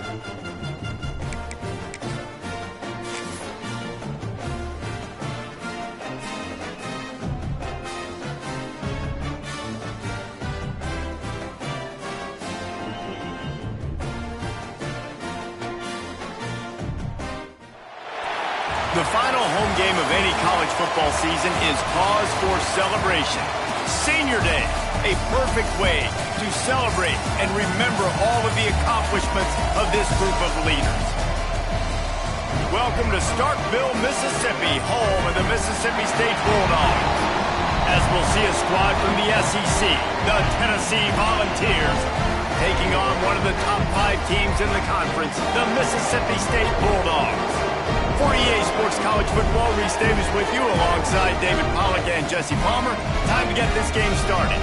The final home game of any college football season is cause for celebration. Senior Day, a perfect way to celebrate and remember all of the accomplishments of this group of leaders. Welcome to Starkville, Mississippi, home of the Mississippi State Bulldogs. As we'll see a squad from the SEC, the Tennessee Volunteers, taking on one of the top 5 teams in the conference, the Mississippi State Bulldogs. For EA Sports College Football, Reese Davis with you alongside David Pollack and Jesse Palmer. Time to get this game started.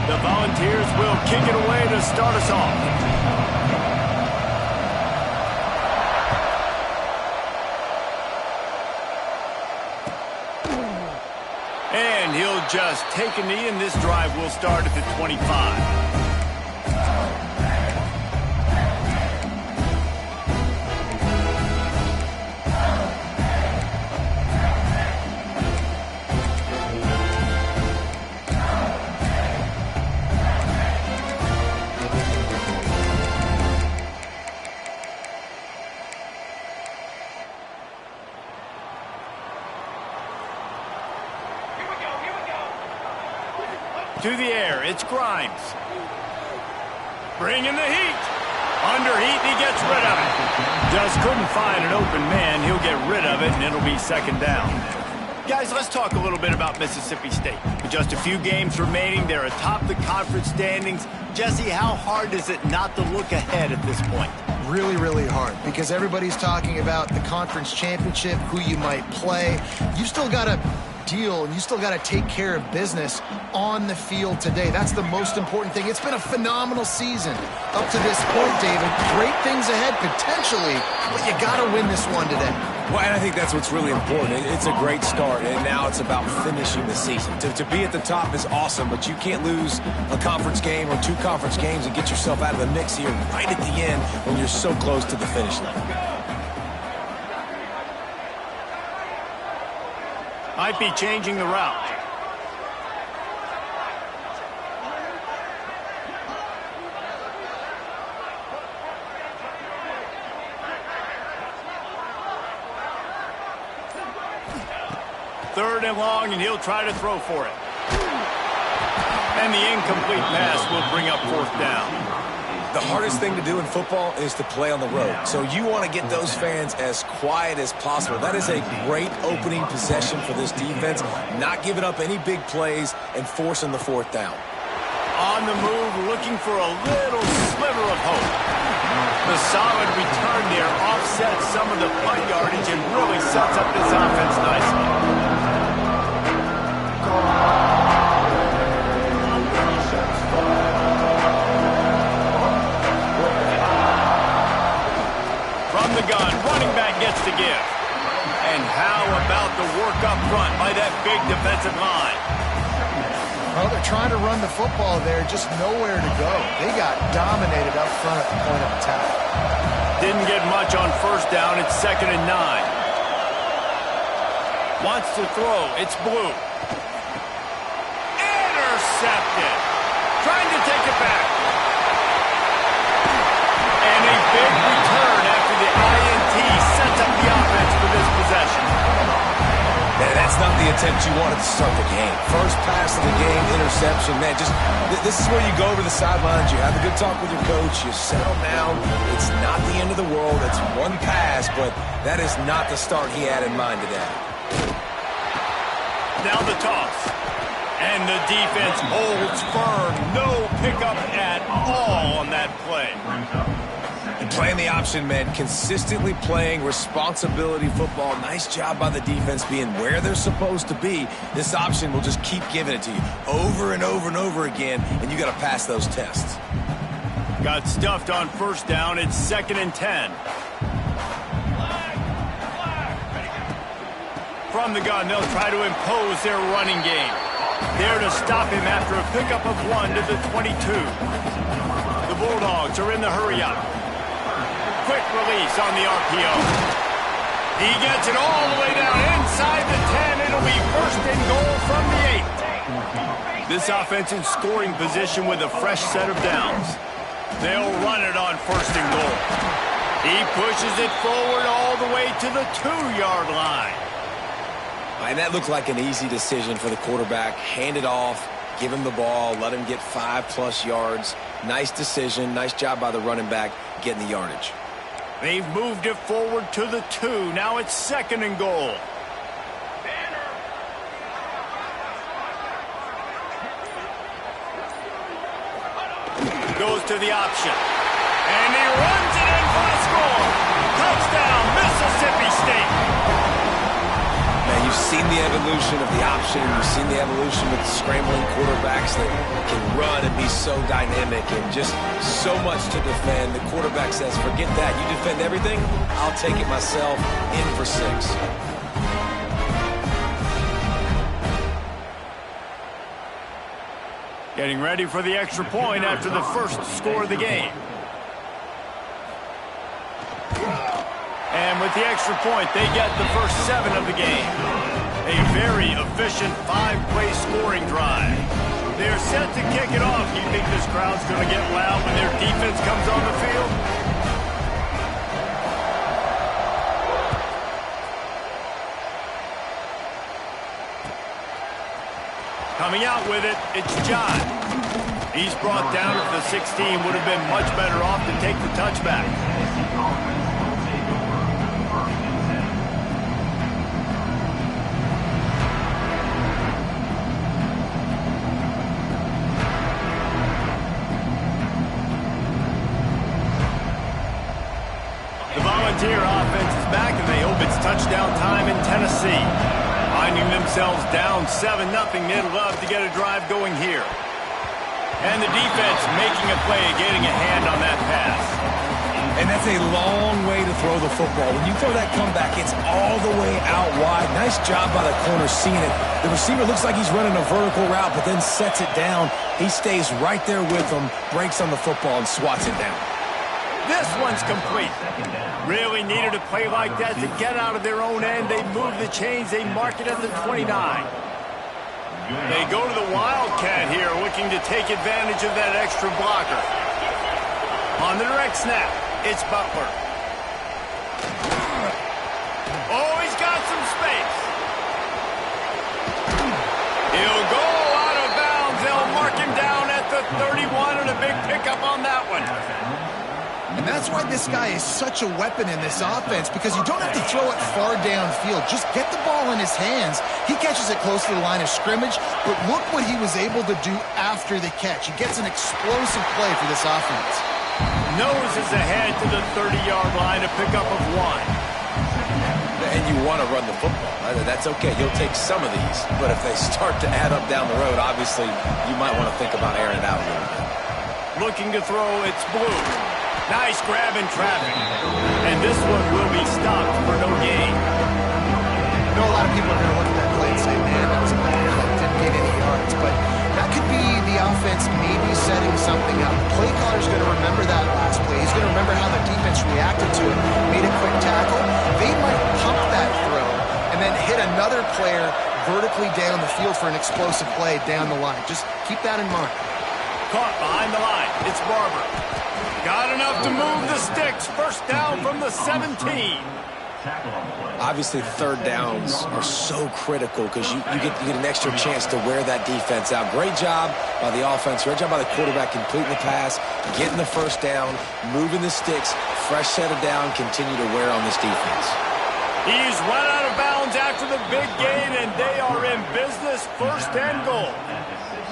The Volunteers will kick it away to start us off. And he'll just take a knee, and this drive will start at the 25. To the air, it's Grimes. Bringing the heat. Under heat, he gets rid of it. Just couldn't find an open man. He'll get rid of it, and it'll be second down. Guys, let's talk a little bit about Mississippi State. With just a few games remaining, they're atop the conference standings. Jesse, how hard is it not to look ahead at this point? Really, really hard, because everybody's talking about the conference championship, who you might play. You've still got to deal, and you still got to take care of business on the field today. That's the most important thing. It's been a phenomenal season up to this point, David. Great things ahead, potentially, but you got to win this one today. Well, and I think that's what's really important. It's a great start, and now it's about finishing the season. To be at the top is awesome, but you can't lose a conference game or 2 conference games and get yourself out of the mix here right at the end when you're so close to the finish line. Might be changing the route. Third and long, and he'll try to throw for it. And the incomplete pass will bring up fourth down. The hardest thing to do in football is to play on the road. So you want to get those fans as quiet as possible. That is a great opening possession for this defense. Not giving up any big plays and forcing the fourth down. On the move, looking for a little sliver of hope. The solid return there offsets some of the punt yardage and really sets up this offense nicely. From the gun, running back gets to give. And how about the work up front by that big defensive line? Well, they're trying to run the football there, just nowhere to go. They got dominated up front at the point of attack. Didn't get much on first down. It's 2nd and 9. Wants to throw. It's Blue. Intercepted. Trying to take it back. And a big return after the INT sets up the offense for this possession. That's not the attempt you wanted to start the game. First pass of the game, interception. Man, this is where you go over the sidelines. You have a good talk with your coach. You settle down. It's not the end of the world. It's one pass, but that is not the start he had in mind today. Now the toss. And the defense holds firm. No pickup at all on that play. And playing the option, man, consistently playing responsibility football. Nice job by the defense being where they're supposed to be. This option will just keep giving it to you over and over and over again, and you got to pass those tests. Got stuffed on first down. It's 2nd and 10. From the gun, they'll try to impose their running game. There to stop him after a pickup of 1 to the 22. The Bulldogs are in the hurry-up. Quick release on the RPO. He gets it all the way down inside the 10. It'll be first and goal from the 8. This offense in scoring position with a fresh set of downs. They'll run it on first and goal. He pushes it forward all the way to the 2-yard line. And that looked like an easy decision for the quarterback. Hand it off, give him the ball, let him get 5+ yards. Nice decision. Nice job by the running back getting the yardage. They've moved it forward to the 2. Now it's second and goal. Goes to the option. And he runs it in for the score. Touchdown, Mississippi State. Now, you've seen the evolution of the option. You've seen the evolution with scrambling quarterbacks that can run and be so dynamic and just so much to defend. The quarterback says, forget that. You defend everything, I'll take it myself. In for 6. Getting ready for the extra point after the first score of the game. And with the extra point, they get the first 7 of the game. A very efficient 5-play scoring drive. They're set to kick it off. Do you think this crowd's going to get loud when their defense comes on the field? Coming out with it, it's John. He's brought down at the 16. Would have been much better off to take the touchback. The Volunteer offense is back, and they hope it's touchdown time in Tennessee. Finding themselves down 7-0, they'd love to get a drive going here. And the defense making a play, getting a hand on that pass. And that's a long way to throw the football. When you throw that comeback, it's all the way out wide. Nice job by the corner seeing it. The receiver looks like he's running a vertical route, but then sets it down. He stays right there with him, breaks on the football, and swats it down. This one's complete. Really needed a play like that to get out of their own end. They move the chains. They mark it at the 29. They go to the Wildcat here, looking to take advantage of that extra blocker. On the direct snap, it's Butler. Oh, he's got some space. He'll go out of bounds. They'll mark him down at the 31, and a big pickup on that one. And that's why this guy is such a weapon in this offense, because you don't have to throw it far downfield. Just get the ball in his hands. He catches it close to the line of scrimmage, but look what he was able to do after the catch. He gets an explosive play for this offense. Noses ahead to the 30-yard line, a pickup of 1. And you want to run the football. That's okay. You'll take some of these. But if they start to add up down the road, obviously you might want to think about airing it out a little bit. Looking to throw, it's Blue. Nice grab in traffic. And this one will be stopped for no gain. I know a lot of people are going to look at that play and say, man, that was a bad play. Didn't get any yards. But that could be the offense maybe setting something up. The play caller's going to remember that last play. He's going to remember how the defense reacted to it. Made a quick tackle. They might pump that throw and then hit another player vertically down the field for an explosive play down the line. Just keep that in mind. Caught behind the line. It's Barber. Got enough to move the sticks. First down from the 17. Obviously, third downs are so critical because you get an extra chance to wear that defense out. Great job by the offense. Great job by the quarterback completing the pass, getting the first down, moving the sticks, fresh set of down, continue to wear on this defense. He's run out of bounds after the big gain, and they are in business. First and goal.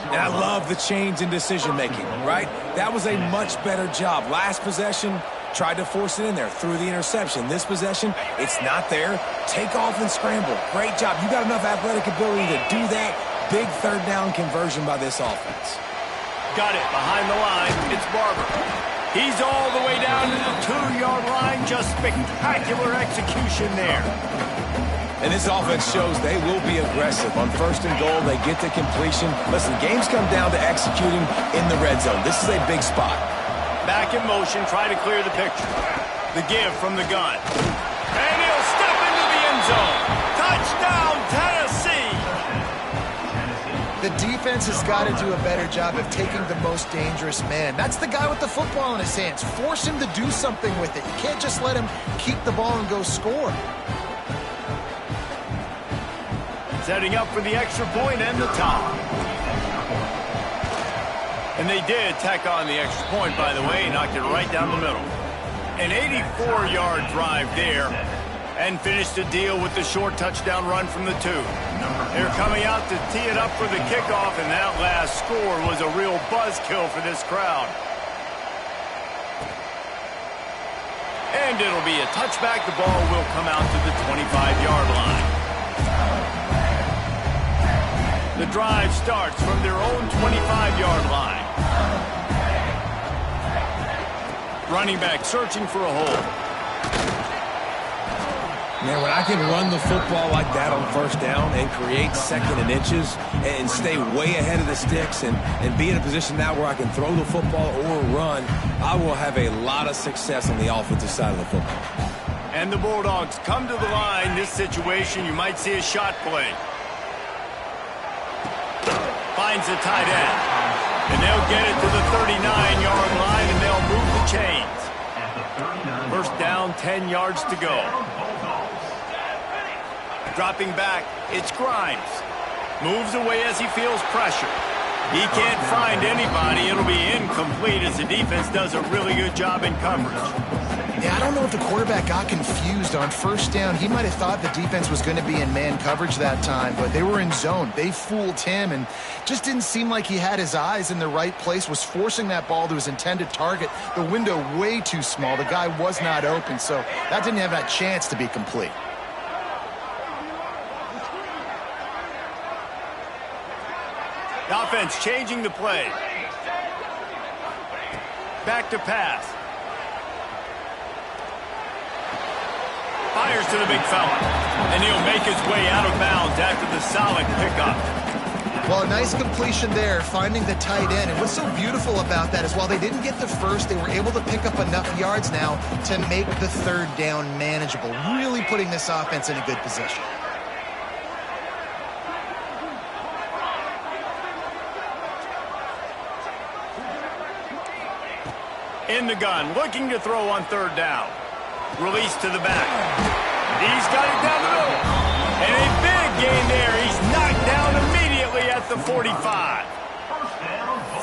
And I love the change in decision-making, right? That was a much better job. Last possession, tried to force it in there, threw the interception. This possession, it's not there. Take off and scramble. Great job. You got enough athletic ability to do that. Big third down conversion by this offense. Got it behind the line. It's Barber. He's all the way down to the 2-yard line. Just spectacular execution there. And this offense shows they will be aggressive. On first and goal, they get to completion. Listen, games come down to executing in the red zone. This is a big spot. Back in motion, try to clear the picture. The give from the gun. And he'll step into the end zone. Touchdown, Tennessee! The defense has got to do a better job of taking the most dangerous man. That's the guy with the football in his hands. Force him to do something with it. You can't just let him keep the ball and go score. Setting up for the extra point and the top. And they did tack on the extra point, by the way, knocked it right down the middle. An 84-yard drive there, and finished the deal with the short touchdown run from the 2. They're coming out to tee it up for the kickoff, and that last score was a real buzzkill for this crowd. And it'll be a touchback. The ball will come out to the 25-yard line. The drive starts from their own 25-yard line. Running back searching for a hole. Man, when I can run the football like that on first down and create second and inches and stay way ahead of the sticks and be in a position now where I can throw the football or run, I will have a lot of success on the offensive side of the football. And the Bulldogs come to the line. This situation, you might see a shot play. Finds the tight end. And they'll get it to the 39-yard line, and they'll move the chains. First down, 10 yards to go. Dropping back, it's Grimes. Moves away as he feels pressure. He can't find anybody. It'll be incomplete as the defense does a really good job in coverage. Yeah, I don't know if the quarterback got confused on first down. He might have thought the defense was going to be in man coverage that time, but they were in zone. They fooled him and just didn't seem like he had his eyes in the right place, was forcing that ball to his intended target. The window way too small. The guy was not open, so that didn't have that chance to be complete. The offense changing the play. Back to pass. Fires to the big fella. And he'll make his way out of bounds after the solid pickup. Well, a nice completion there, finding the tight end. And what's so beautiful about that is while they didn't get the first, they were able to pick up enough yards now to make the third down manageable, really putting this offense in a good position. In the gun, looking to throw on third down. Release to the back. He's got it down the middle. And a big gain there. He's knocked down immediately at the 45.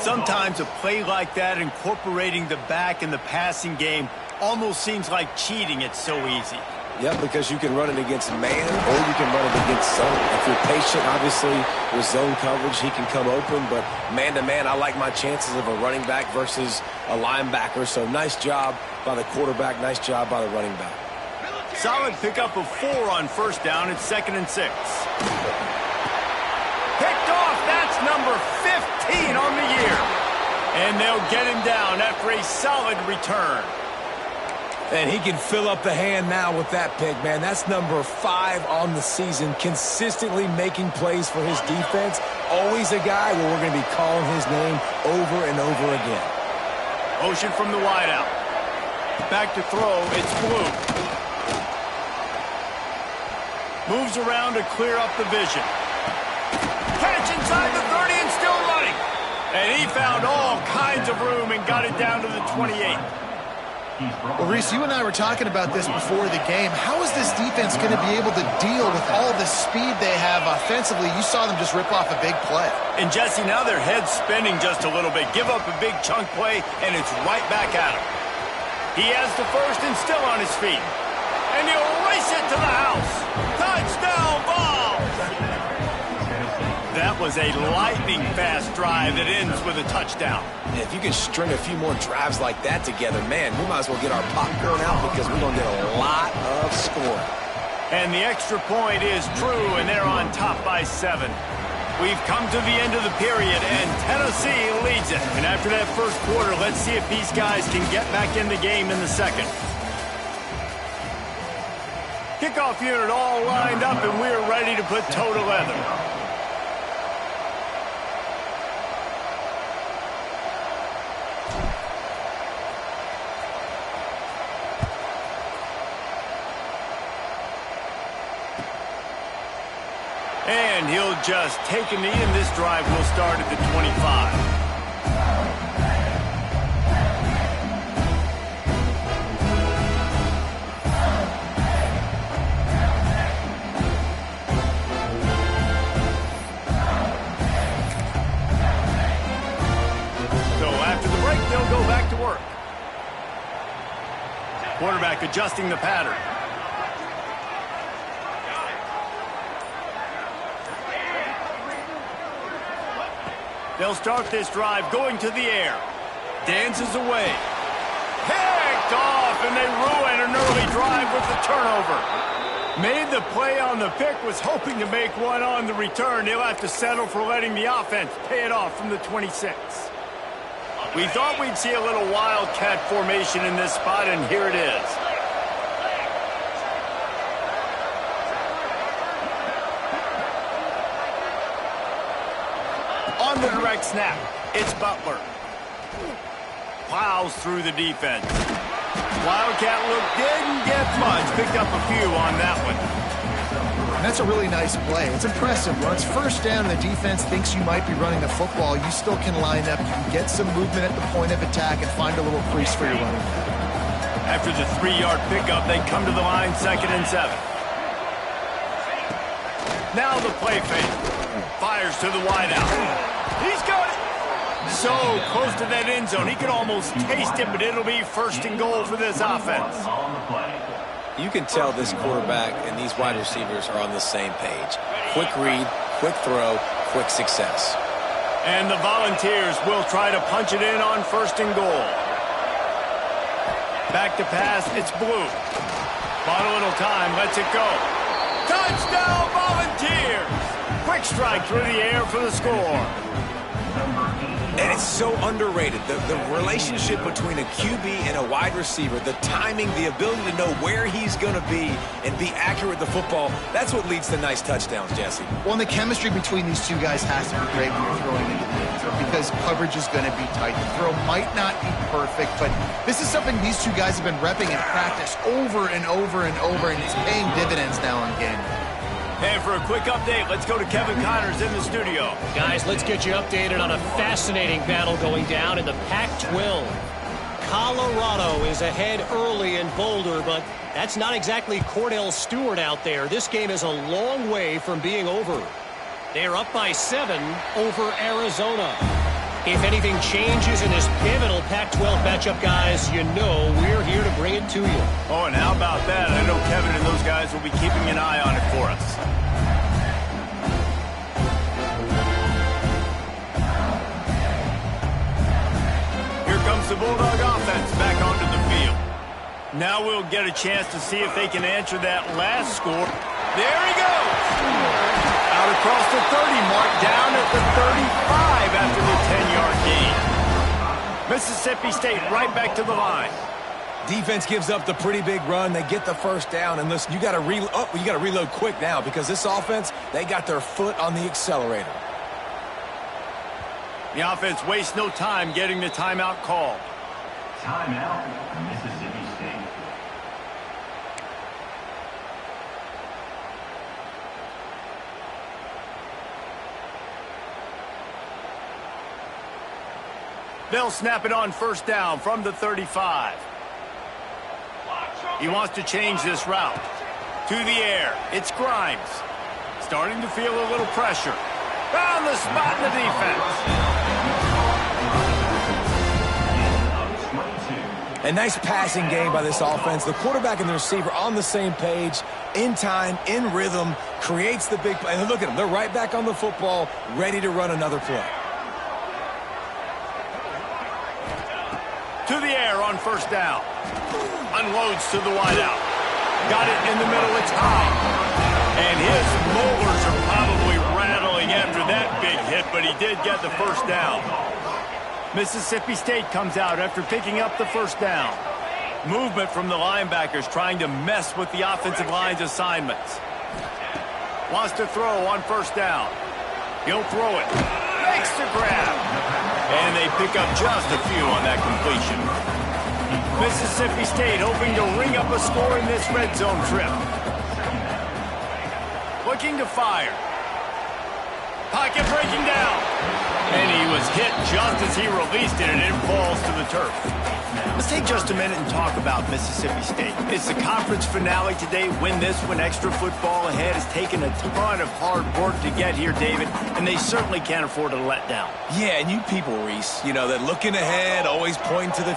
Sometimes a play like that, incorporating the back in the passing game, almost seems like cheating. It's so easy. Yep, because you can run it against man or you can run it against zone. If you're patient, obviously, with zone coverage, he can come open. But man-to-man, I like my chances of a running back versus a linebacker. So nice job by the quarterback. Nice job by the running back. Solid pickup of 4 on first down. It's 2nd and 6. Picked off. That's number 15 on the year. And they'll get him down after a solid return. And he can fill up the hand now with that pick, man. That's number 5 on the season, consistently making plays for his defense. Always a guy where we're going to be calling his name over and over again. Motion from the wideout. Back to throw. It's Blue. Moves around to clear up the vision. Catch inside the 30 and still running. And he found all kinds of room and got it down to the 28. Well, Reese, you and I were talking about this before the game. How is this defense going to be able to deal with all the speed they have offensively? You saw them just rip off a big play. And, Jesse, now their head's spinning just a little bit. Give up a big chunk play, and it's right back at him. He has the first and still on his feet. And he'll race it to the house. Touchdown ball! That was a lightning-fast drive that ends with a touchdown. If you can string a few more drives like that together, man, we might as well get our popcorn out because we're going to get a lot of scoring. And the extra point is true, and they're on top by 7. We've come to the end of the period, and Tennessee leads it. And after that first quarter, let's see if these guys can get back in the game in the second. Kick kickoff unit all lined up, and we're ready to put toe to leather. And he'll just take a knee, and this drive will start at the 25. They'll go back to work. Quarterback adjusting the pattern. They'll start this drive going to the air. Dances away. Picked off, and they ruin an early drive with the turnover. Made the play on the pick, was hoping to make one on the return. They'll have to settle for letting the offense pay it off from the 26. We thought we'd see a little wildcat formation in this spot, and here it is. On the direct snap, it's Butler. Plows through the defense. Wildcat look didn't get much. Picked up a few on that one. That's a really nice play. It's impressive. When it's first down and the defense thinks you might be running the football, you still can line up. You can get some movement at the point of attack and find a little crease for your running back. After the 3-yard pickup, they come to the line, 2nd and 7. Now the play fake. Fires to the wideout. He's got it. So close to that end zone. He can almost taste it, but it'll be 1st and goal for this offense. You can tell this quarterback and these wide receivers are on the same page. Quick read, quick throw, quick success. And the Volunteers will try to punch it in on 1st and goal. Back to pass, it's Blue. Bought a little time, lets it go. Touchdown, Volunteers! Quick strike through the air for the score. And it's so underrated. The relationship between a QB and a wide receiver, the timing, the ability to know where he's going to be and be accurate with the football, that's what leads to nice touchdowns, Jesse. Well, and the chemistry between these two guys has to be great when you're throwing into the end zone because coverage is going to be tight. The throw might not be perfect, but this is something these two guys have been repping in practice over and over and over, and it's paying dividends now on game day. And for a quick update, let's go to Kevin Connors in the studio. Guys, let's get you updated on a fascinating battle going down in the Pac-12. Colorado is ahead early in Boulder, but that's not exactly Cordell Stewart out there. This game is a long way from being over. They're up by 7 over Arizona. If anything changes in this pivotal Pac-12 matchup, guys, you know we're here to bring it to you. Oh, and how about that? I know Kevin and those guys will be keeping an eye on it for us. Here comes the Bulldog offense back onto the field. Now we'll get a chance to see if they can answer that last score. There he goes! Out across the 30 mark, down at the 35 after the 10-yard gain. Mississippi State right back to the line. Defense gives up the pretty big run. They get the 1st down, and listen, you got to reload quick now because this offense, they got their foot on the accelerator. The offense wastes no time getting the timeout call. Timeout, Mississippi State. They'll snap it on 1st down from the 35. He wants to change this route. To the air, it's Grimes. Starting to feel a little pressure. Found the spot in the defense. A nice passing game by this offense. The quarterback and the receiver on the same page, in time, in rhythm, creates the big play. And look at them. They're right back on the football, ready to run another play. To the air on 1st down. Unloads to the wideout. Got it in the middle. It's high. And his molars are probably rattling after that big hit, but he did get the 1st down. Mississippi State comes out after picking up the 1st down. Movement from the linebackers trying to mess with the offensive line's assignments. Wants to throw on first down. He'll throw it. Makes the grab. And they pick up just a few on that completion. Mississippi State hoping to ring up a score in this red zone trip. Looking to fire. Pocket breaking down. And he was hit just as he released it, and it falls to the turf. Let's take just a minute and talk about Mississippi State. It's the conference finale today. Win this one. Extra football ahead. Has taken a ton of hard work to get here, David, and they certainly can't afford to let down. Yeah, and you people, Reese, you know, that looking ahead, always pointing to the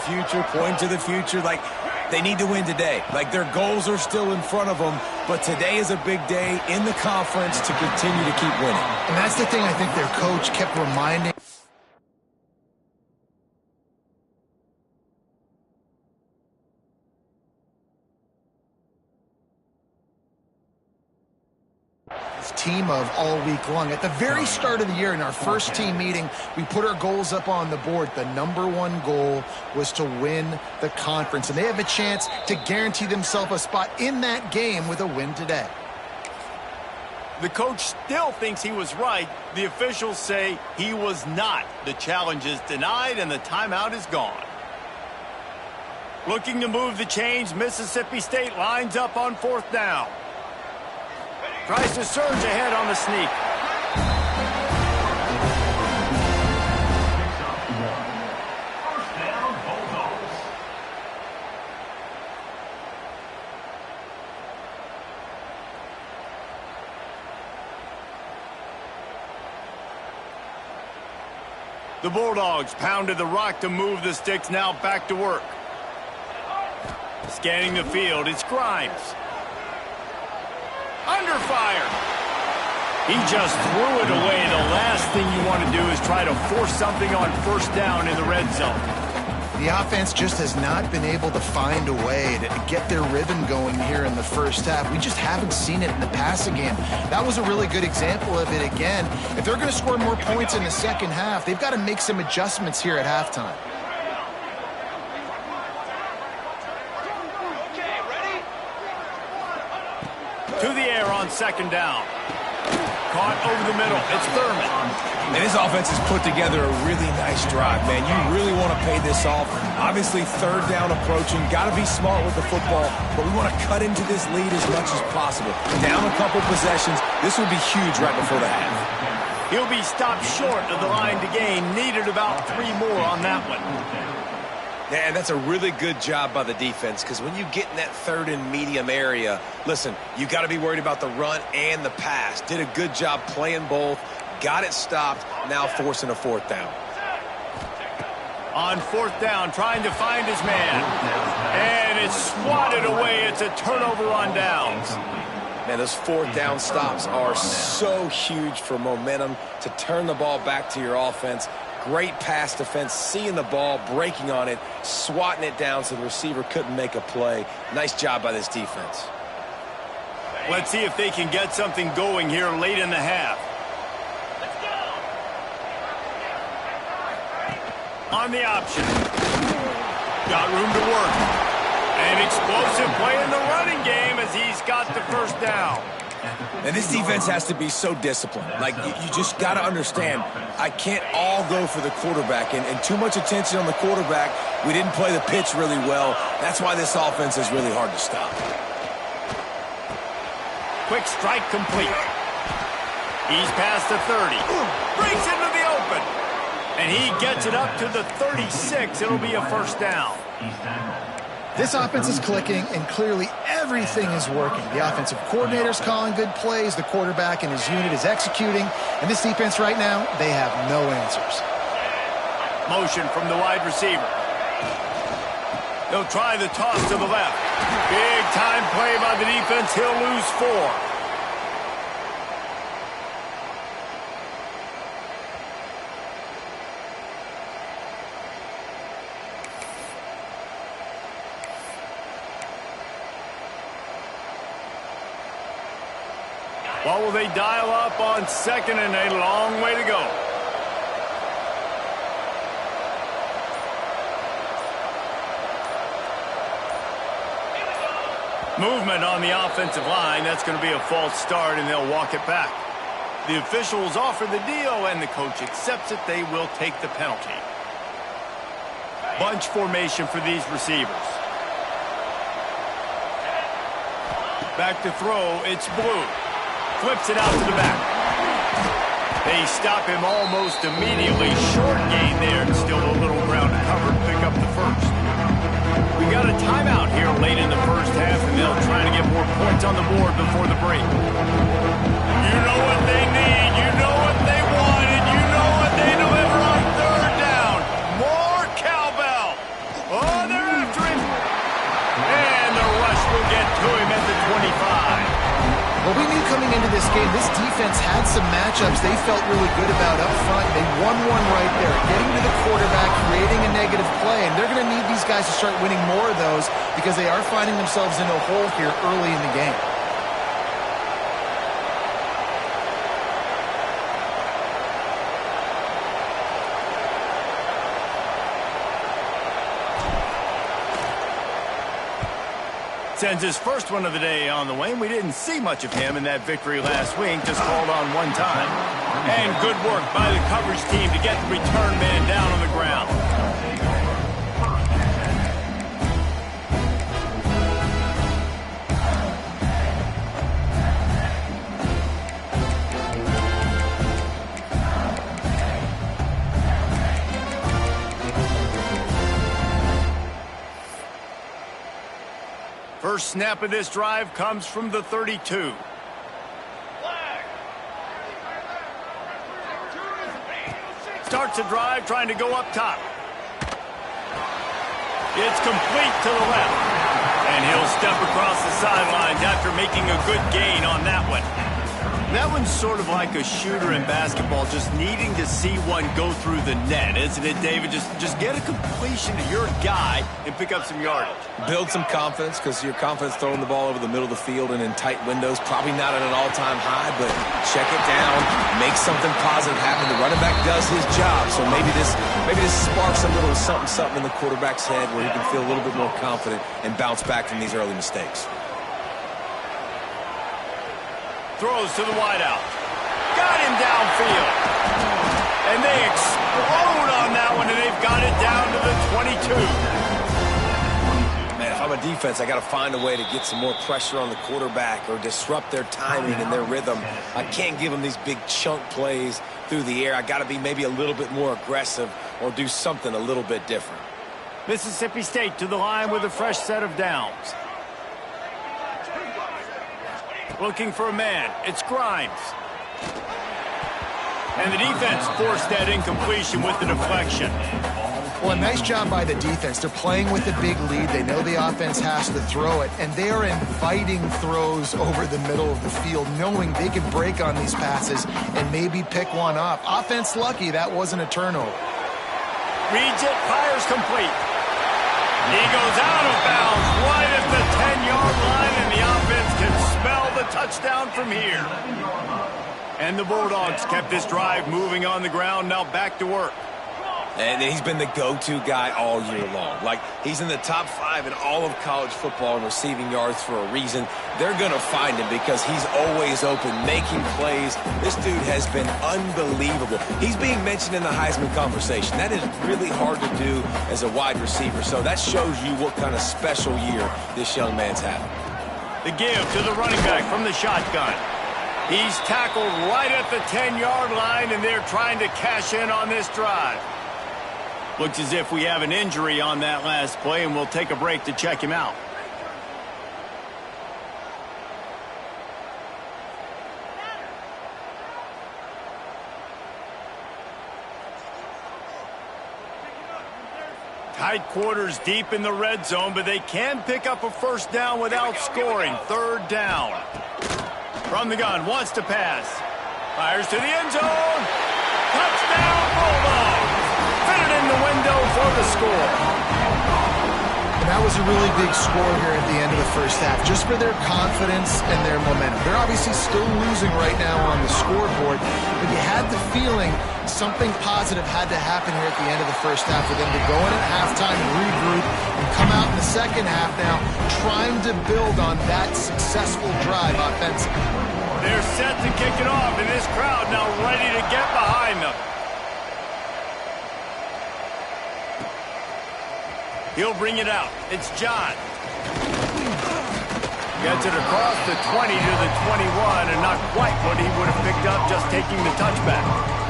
future, like they need to win today. Like their goals are still in front of them, but today is a big day in the conference to continue to keep winning. And that's the thing I think their coach kept reminding. Team of all week long. At the very start of the year in our first team meeting, we put our goals up on the board. The #1 goal was to win the conference, and they have a chance to guarantee themselves a spot in that game with a win today. The coach still thinks he was right. The officials say he was not. The challenge is denied, and the timeout is gone. Looking to move the chains, Mississippi State lines up on fourth down. Tries to surge ahead on the sneak. First down, Bulldogs. The Bulldogs pounded the rock to move the sticks, now back to work. Scanning the field, it's Grimes. Under fire. He just threw it away. The last thing you want to do is try to force something on first down in the red zone. The offense just has not been able to find a way to get their rhythm going here in the first half. We just haven't seen it in the passing game. That was a really good example of it again. If they're going to score more points in the second half, they've got to make some adjustments here at halftime. To the air on second down. Caught over the middle. It's Thurman. And his offense has put together a really nice drive, man. You really want to pay this off. Obviously, third down approaching. Got to be smart with the football, but we want to cut into this lead as much as possible. Down a couple possessions. This would be huge right before the half. He'll be stopped short of the line to gain. Needed about 3 more on that one. And that's a really good job by the defense, because when you get in that third and medium area, listen, you got to be worried about the run and the pass. Did a good job playing both, got it stopped, now forcing a fourth down. On fourth down, trying to find his man. And it's swatted away. It's a turnover on downs. Man, those fourth down stops are so huge for momentum to turn the ball back to your offense. Great pass defense, seeing the ball, breaking on it, swatting it down so the receiver couldn't make a play. Nice job by this defense. Let's see if they can get something going here late in the half. On the option. Got room to work. An explosive play in the running game as he's got the first down. And this defense has to be so disciplined. Like, you just got to understand, I can't all go for the quarterback. And too much attention on the quarterback. We didn't play the pitch really well. That's why this offense is really hard to stop. Quick strike complete. He's past the 30. Breaks into the open. And he gets it up to the 36. It'll be a first down. This offense is clicking, and clearly everything is working. The offensive coordinator's calling good plays, the quarterback and his unit is executing, and this defense right now, they have no answers. Motion from the wide receiver. They'll try the toss to the left. Big time play by the defense. He'll lose 4. What will they dial up on second and a long way to go? Movement on the offensive line. That's going to be a false start, and they'll walk it back. The officials offer the deal, and the coach accepts it. They will take the penalty. Bunch formation for these receivers. Back to throw. It's Blue. Flips it out to the back. They stop him almost immediately. Short gain there, and still a little ground to cover to pick up the first. We got a timeout here late in the first half, and they'll try to get more points on the board before the break. You know what they need, you know what they want, and you know what they deliver on third down. More cowbell. Oh, they're after him. And the rush will get to him at the 25. Well, we knew coming into this game, this defense had some matchups they felt really good about up front. They won one right there, getting to the quarterback, creating a negative play, and they're going to need these guys to start winning more of those because they are finding themselves in a hole here early in the game. Sends his first one of the day on the way. We didn't see much of him in that victory last week, just called on one time. And good work by the coverage team to get the return man down on the ground. First snap of this drive comes from the 32. Starts a drive trying to go up top. It's complete to the left. And he'll step across the sidelines after making a good gain on that one. That one's sort of like a shooter in basketball, just needing to see one go through the net, isn't it, David? Just get a completion to your guy and pick up some yardage. Build some confidence, because your confidence throwing the ball over the middle of the field and in tight windows, probably not at an all-time high, but check it down, make something positive happen. The running back does his job, so maybe this sparks a little something in the quarterback's head where he can feel a little bit more confident and bounce back from these early mistakes. Throws to the wideout. Got him downfield. And they explode on that one, and they've got it down to the 22. Man, if I'm a defense, I got to find a way to get some more pressure on the quarterback or disrupt their timing and their rhythm. I can't give them these big chunk plays through the air. I got to be maybe a little bit more aggressive or do something a little bit different. Mississippi State to the line with a fresh set of downs. Looking for a man. It's Grimes. And the defense forced that incompletion with the deflection. Well, a nice job by the defense. They're playing with a big lead. They know the offense has to throw it, and they are inviting throws over the middle of the field, knowing they can break on these passes and maybe pick one off. Offense lucky that wasn't a turnover. Reads it, fires complete. He goes out of bounds right at the 10-yard line, and the offense can smell the touchdown from here. And the Bulldogs kept this drive moving on the ground, now back to work. And he's been the go-to guy all year long. Like, he's in the top 5 in all of college football in receiving yards for a reason. They're going to find him because he's always open, making plays. This dude has been unbelievable. He's being mentioned in the Heisman conversation. That is really hard to do as a wide receiver. So that shows you what kind of special year this young man's having. The give to the running back from the shotgun. He's tackled right at the 10-yard line, and they're trying to cash in on this drive. Looks as if we have an injury on that last play, and we'll take a break to check him out. Tight quarters deep in the red zone, but they can pick up a first down without scoring. Third down. From the gun, wants to pass. Fires to the end zone. Touchdown, Bulldogs. Fit it in the window for the score. That was a really big score here at the end of the first half, just for their confidence and their momentum. They're obviously still losing right now on the scoreboard, but you had the feeling something positive had to happen here at the end of the first half for them to go in at halftime, regroup, and come out in the second half now trying to build on that successful drive offensively. They're set to kick it off, and this crowd now ready to get behind them. He'll bring it out. It's John. Gets it across the 20 to the 21, and not quite what he would have picked up just taking the touchback.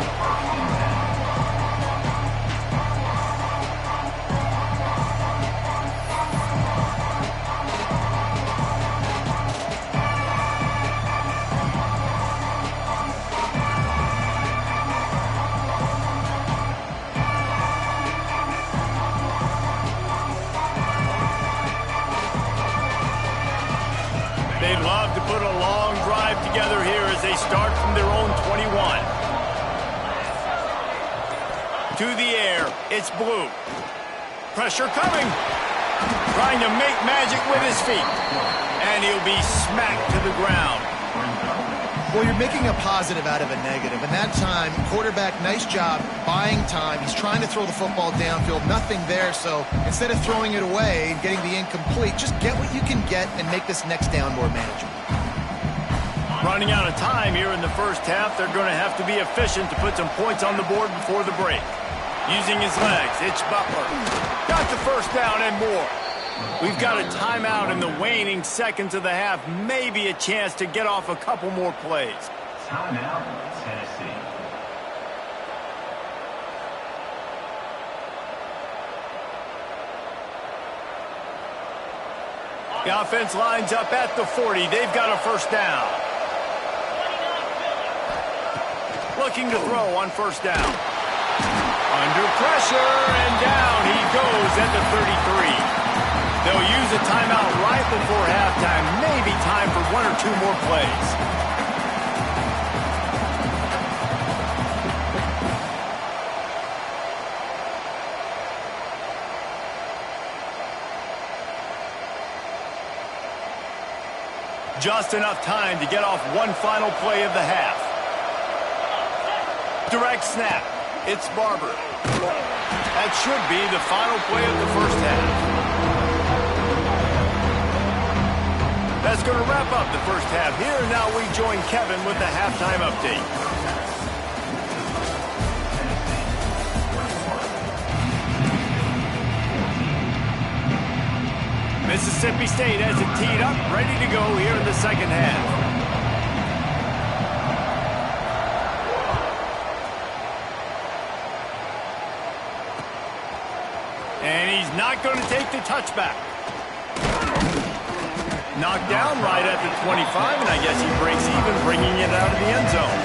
They'd love to put a long drive together here as they start from their own 21. To the air, it's Blue. Pressure coming. Trying to make magic with his feet. And he'll be smacked to the ground. Well, you're making a positive out of a negative. And that time, quarterback, nice job buying time. He's trying to throw the football downfield. Nothing there, so instead of throwing it away and getting the incomplete, just get what you can get and make this next down more manageable. Running out of time here in the first half, they're going to have to be efficient to put some points on the board before the break. Using his legs, it's Butler. Got the first down and more. We've got a timeout in the waning seconds of the half. Maybe a chance to get off a couple more plays. Timeout, Tennessee. The offense lines up at the 40. They've got a first down. Looking to throw on first down. Under pressure, and down he goes at the 33. They'll use a timeout right before halftime. Maybe time for one or two more plays. Just enough time to get off one final play of the half. Direct snap. It's Barber. That should be the final play of the first half. That's going to wrap up the first half here. Now we join Kevin with the halftime update. Mississippi State has it teed up, ready to go here in the second half. And he's not going to take the touchback. Knocked down right at the 25, and I guess he breaks even, bringing it out of the end zone.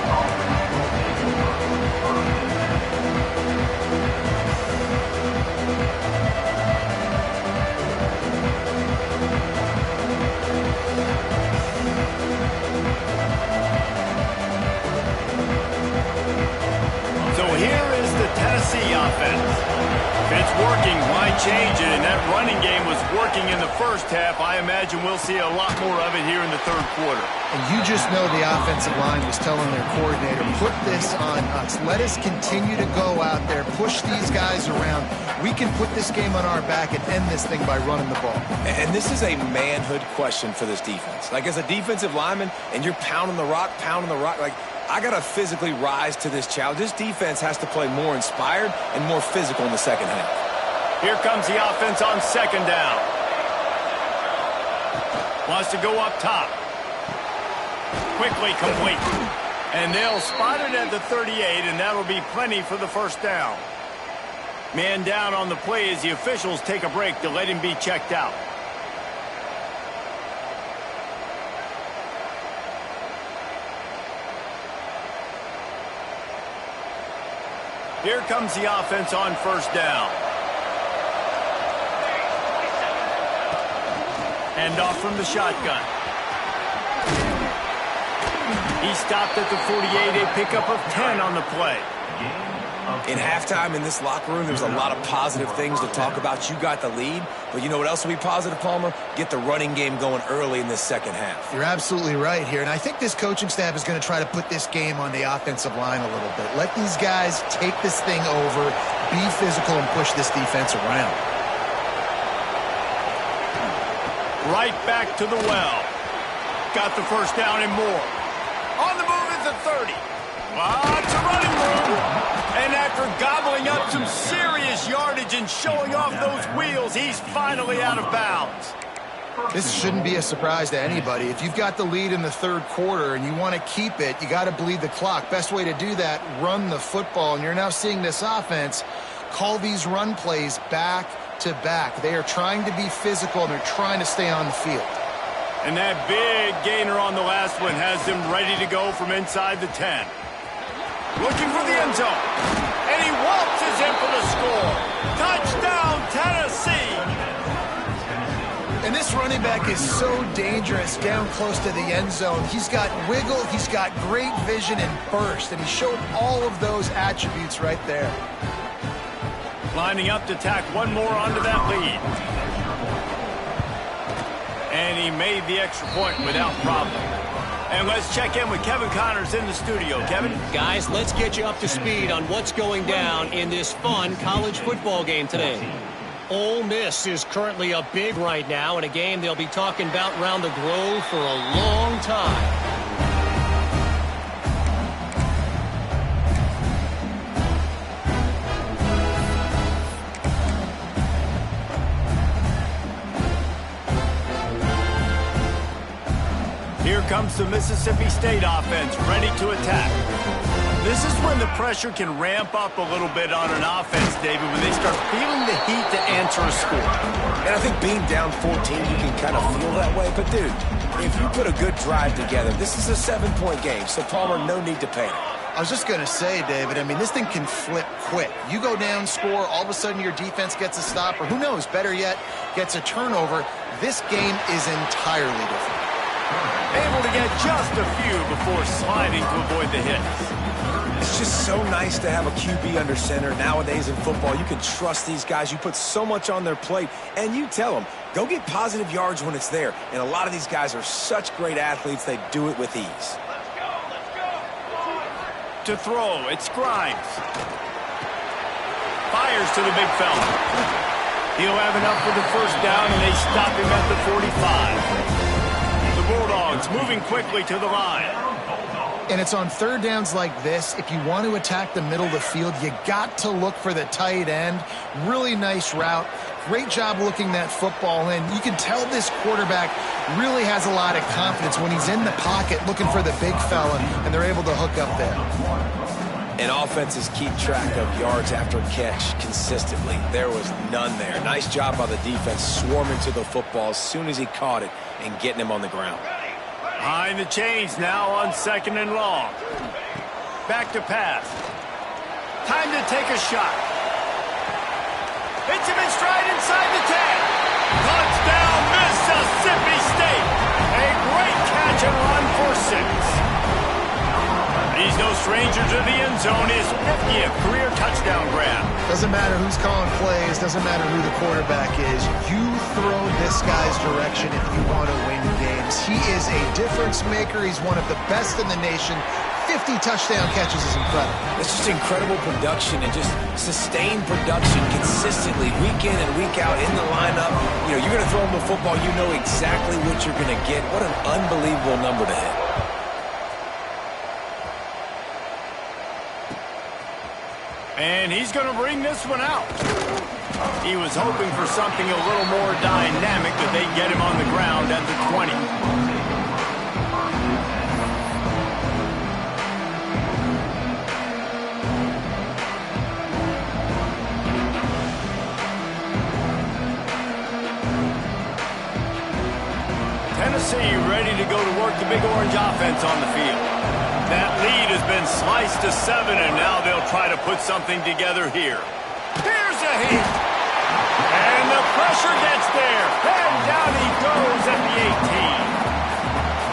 So here is the Tennessee offense. If it's working, why change it? And that running game was working in the first half. I imagine we'll see a lot more of it here in the third quarter. And you just know the offensive line was telling their coordinator, put this on us. Let us continue to go out there, push these guys around. We can put this game on our back and end this thing by running the ball. And this is a manhood question for this defense. Like, as a defensive lineman, and you're pounding the rock, like, I got to physically rise to this challenge. This defense has to play more inspired and more physical in the second half. Here comes the offense on second down. Wants to go up top. Quickly complete. And they'll spot it at the 38, and that'll be plenty for the first down. Man down on the play as the officials take a break to let him be checked out. Here comes the offense on first down. Hand off from the shotgun. He stopped at the 48, a pickup of 10 on the play. In halftime in this locker room, there's a lot of positive things to talk about. You got the lead, but you know what else will be positive, Palmer? Get the running game going early in this second half. You're absolutely right here, and I think this coaching staff is going to try to put this game on the offensive line a little bit. Let these guys take this thing over, be physical, and push this defense around. Right back to the well. Got the first down and more. On the move is the 30. Lots of running room. And after gobbling up some serious yardage and showing off those wheels, he's finally out of bounds. This shouldn't be a surprise to anybody. If you've got the lead in the third quarter and you want to keep it, you got to bleed the clock. Best way to do that, run the football. And you're now seeing this offense call these run plays back to back. They are trying to be physical, and they're trying to stay on the field. And that big gainer on the last one has them ready to go from inside the 10. Looking for the end zone. And he waltzes in for the score. Touchdown, Tennessee. And this running back is so dangerous down close to the end zone. He's got wiggle, he's got great vision and burst, and he showed all of those attributes right there. Lining up to tack one more onto that lead. And he made the extra point without problem. And let's check in with Kevin Connors in the studio. Kevin? Guys, let's get you up to speed on what's going down in this fun college football game today. Ole Miss is currently up big right now in a game they'll be talking about around the Grove for a long time. Here comes the Mississippi State offense, ready to attack. This is when the pressure can ramp up a little bit on an offense, David, when they start feeling the heat to answer a score. And I think being down 14, you can kind of feel that way. But, dude, if you put a good drive together, this is a 7-point game, so, Palmer, no need to panic. I was just going to say, David, I mean, this thing can flip quick. You go down, score, all of a sudden your defense gets a stop, or who knows, better yet, gets a turnover. This game is entirely different. Able to get just a few before sliding to avoid the hits. It's just so nice to have a QB under center. Nowadays in football, you can trust these guys. You put so much on their plate, and you tell them, go get positive yards when it's there. And a lot of these guys are such great athletes, they do it with ease. To throw, it's Grimes. Fires to the big fella. He'll have enough for the first down, and they stop him at the 45. The Bulldogs moving quickly to the line. And it's on third downs like this, if you want to attack the middle of the field, you got to look for the tight end. Really nice route. Great job looking that football in. You can tell this quarterback really has a lot of confidence when he's in the pocket looking for the big fella, and they're able to hook up there. And offenses keep track of yards after catch consistently. There was none there. Nice job by the defense swarming to the football as soon as he caught it and getting him on the ground. Behind the chains now on 2nd and long. Back to pass. Time to take a shot. Hits him in stride inside the 10. Touchdown, Mississippi State. A great catch and run for 6. He's no stranger to the end zone. His 50th career touchdown grab. Doesn't matter who's calling plays. Doesn't matter who the quarterback is. You throw this guy's direction if you want to win games. He is a difference maker. He's one of the best in the nation. 50 touchdown catches is incredible. It's just incredible production and just sustained production consistently week in and week out in the lineup. You know, you're going to throw him the football. You know exactly what you're going to get. What an unbelievable number to hit. And he's going to bring this one out. He was hoping for something a little more dynamic, but they get him on the ground at the 20. Tennessee ready to go to work the Big Orange offense on the field. That lead has been sliced to 7, and now they'll try to put something together here. Here's a heat. And the pressure gets there. And down he goes at the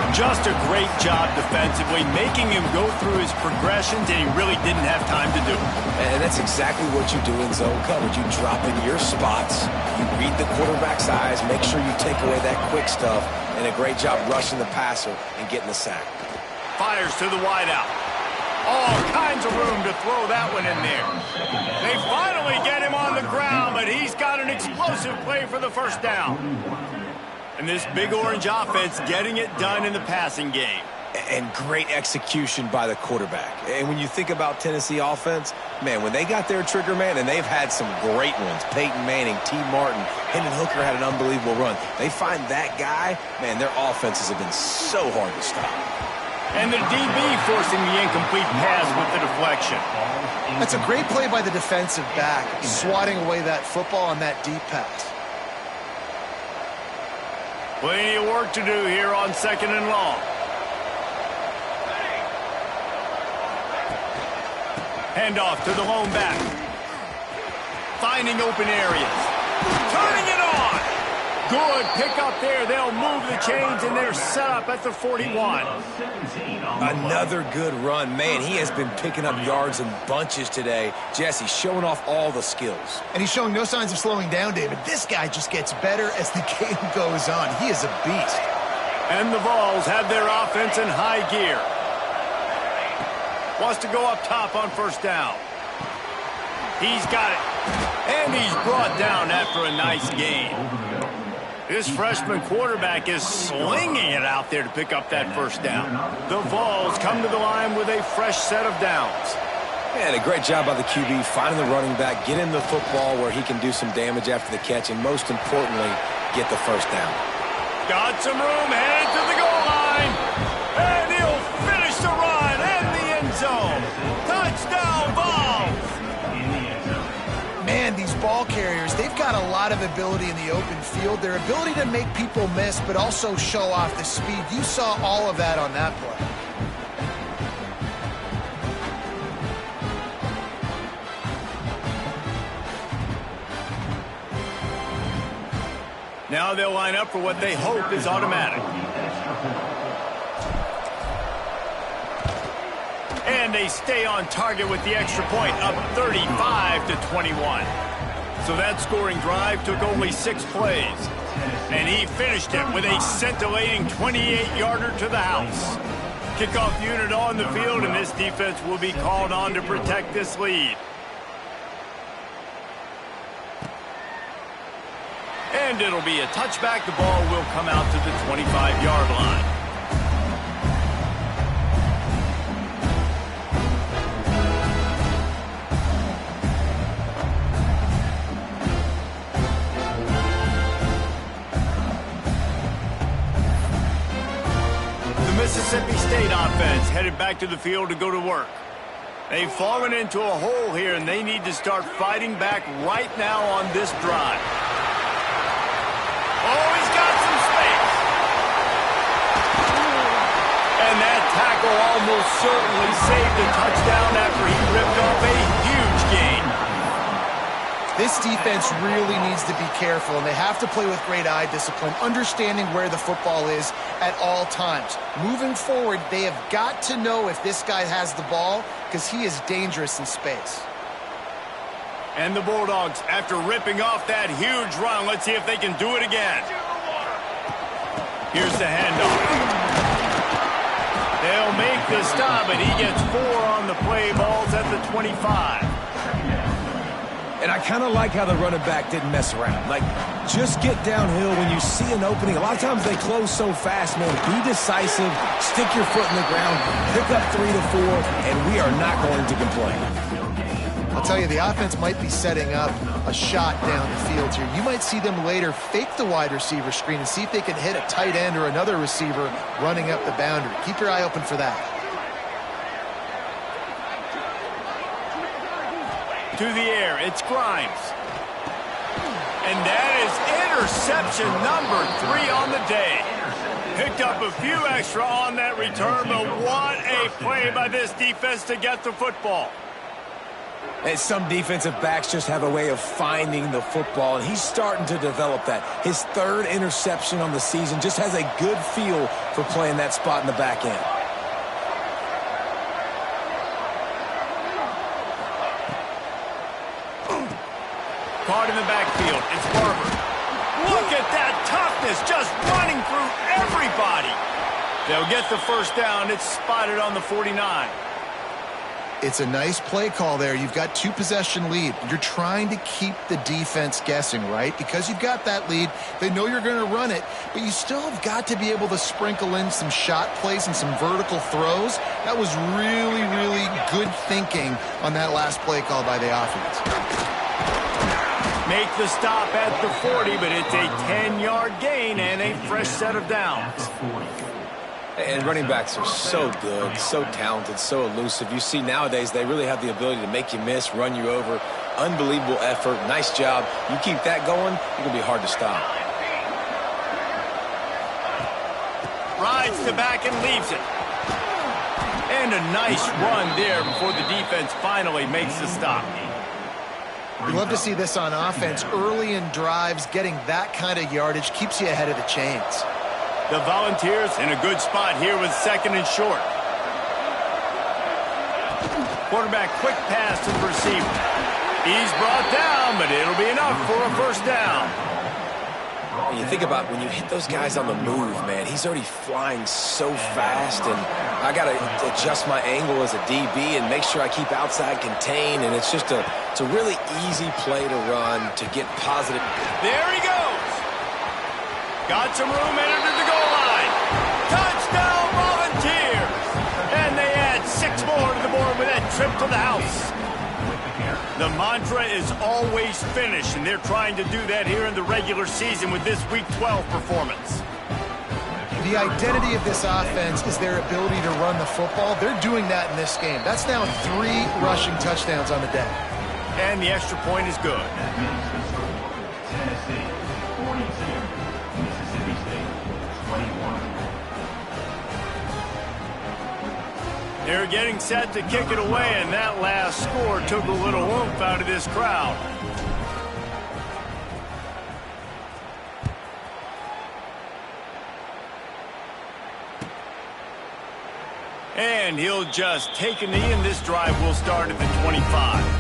18. Just a great job defensively, making him go through his progressions, and he really didn't have time to do it. And that's exactly what you do in zone coverage. You drop in your spots, you read the quarterback's eyes, make sure you take away that quick stuff, and a great job rushing the passer and getting the sack. Fires to the wideout. All kinds of room to throw that one in there. They finally get him on the ground, but he's got an explosive play for the first down. And this Big Orange offense getting it done in the passing game. And great execution by the quarterback. And when you think about Tennessee offense, man, when they got their trigger man, and they've had some great ones, Peyton Manning, T. Martin, Hendon Hooker had an unbelievable run. They find that guy, man, their offenses have been so hard to stop. And the DB forcing the incomplete pass with the deflection. That's a great play by the defensive back, swatting away that football on that deep pass. Plenty of work to do here on 2nd and long. Handoff to the lone back. Finding open areas. Turning it on. Good pick up there. They'll move the chains, and they're set up at the 41. Another good run. Man, he has been picking up yards in bunches today. Jesse showing off all the skills. And he's showing no signs of slowing down, David. This guy just gets better as the game goes on. He is a beast. And the Vols have their offense in high gear. Wants to go up top on first down. He's got it. And he's brought down after a nice gain. This freshman quarterback is slinging it out there to pick up that first down. The Vols come to the line with a fresh set of downs. And a great job by the QB, finding the running back, getting the football where he can do some damage after the catch, and most importantly, get the first down. Got some room, headed to the goal line. And he'll finish the run in the end zone. Touchdown, Vols! Man, these ball carriers, they've got a lot of ability in the open field. Their ability to make people miss, but also show off the speed. You saw all of that on that play. Now they'll line up for what they hope is automatic. And they stay on target with the extra point, up 35-21. So that scoring drive took only 6 plays. And he finished it with a scintillating 28-yarder to the house. Kickoff unit on the field, and this defense will be called on to protect this lead. And it'll be a touchback. The ball will come out to the 25-yard line. Mississippi State offense headed back to the field to go to work. They've fallen into a hole here, and they need to start fighting back right now on this drive. Oh, he's got some space. And that tackle almost certainly saved a touchdown after he ripped off a huge gain. This defense really needs to be careful, and they have to play with great eye discipline, understanding where the football is at all times. Moving forward, they have got to know if this guy has the ball, because he is dangerous in space. And the Bulldogs, after ripping off that huge run, let's see if they can do it again. Here's the handoff. They'll make the stop, and he gets 4 on the play. Ball's at the 25. And I kind of like how the running back didn't mess around. Like, just get downhill when you see an opening. A lot of times they close so fast, man. Be decisive, stick your foot in the ground, pick up 3 to 4, and we are not going to complain. I'll tell you, the offense might be setting up a shot down the field here. You might see them later fake the wide receiver screen and see if they can hit a tight end or another receiver running up the boundary. Keep your eye open for that. To the air, it's Grimes. And that is interception number 3 on the day. Picked up a few extra on that return, but what a play by this defense to get the football. And some defensive backs just have a way of finding the football, and he's starting to develop that. His third interception on the season, just has a good feel for playing that spot in the back end. Caught in the backfield. It's Barber. Look at that toughness, just running through everybody. They'll get the first down. It's spotted on the 49. It's a nice play call there. You've got 2-possession lead. You're trying to keep the defense guessing, right? Because you've got that lead. They know you're going to run it, but you still have got to be able to sprinkle in some shot plays and some vertical throws. That was really, really good thinking on that last play call by the offense. Make the stop at the 40, but it's a 10-yard gain and a fresh set of downs. And running backs are so good, so talented, so elusive. You see nowadays they really have the ability to make you miss, run you over. Unbelievable effort. Nice job. You keep that going, it's going to be hard to stop. Rides the back and leaves it. And a nice run there before the defense finally makes the stop. We love to see this on offense. Early in drives, getting that kind of yardage keeps you ahead of the chains. The Volunteers in a good spot here with second and short. Quarterback quick pass to the receiver. He's brought down, but it'll be enough for a first down. And you think about when you hit those guys on the move, man, he's already flying so fast, and I got to adjust my angle as a DB and make sure I keep outside contained, and it's just it's a really easy play to run to get positive. There he goes. Got some room entered the goal line. Touchdown, Volunteers. And they add 6 more to the board with that trip to the house. The mantra is always finish, and they're trying to do that here in the regular season with this Week 12 performance. The identity of this offense is their ability to run the football. They're doing that in this game. That's now 3 rushing touchdowns on the day. And the extra point is good. Tennessee, 42. Mississippi State, 21. They're getting set to kick it away, and that last score took a little oomph out of this crowd. And he'll just take a knee, and this drive will start at the 25.